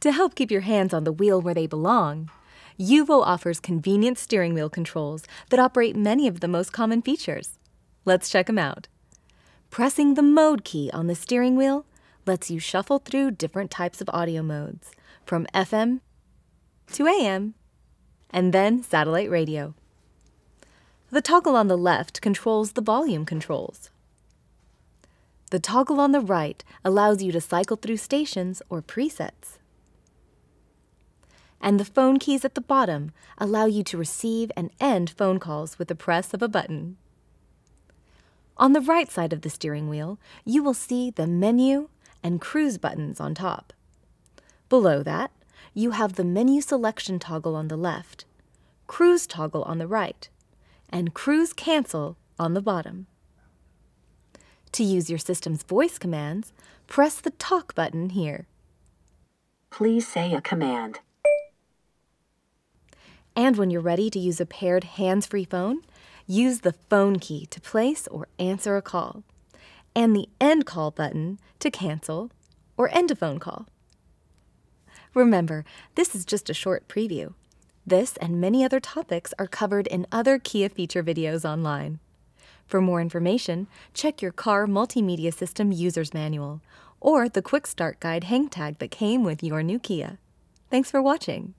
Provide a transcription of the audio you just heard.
To help keep your hands on the wheel where they belong, Yuvo offers convenient steering wheel controls that operate many of the most common features. Let's check them out. Pressing the Mode key on the steering wheel lets you shuffle through different types of audio modes, from FM to AM, and then satellite radio. The toggle on the left controls the volume controls. The toggle on the right allows you to cycle through stations or presets. And the phone keys at the bottom allow you to receive and end phone calls with the press of a button. On the right side of the steering wheel, you will see the menu and cruise buttons on top. Below that, you have the menu selection toggle on the left, cruise toggle on the right, and cruise cancel on the bottom. To use your system's voice commands, press the talk button here. Please say a command. And when you're ready to use a paired hands-free phone, use the phone key to place or answer a call, and the end call button to cancel or end a phone call. Remember, this is just a short preview. This and many other topics are covered in other Kia feature videos online. For more information, check your car multimedia system user's manual or the Quick Start Guide hang tag that came with your new Kia. Thanks for watching.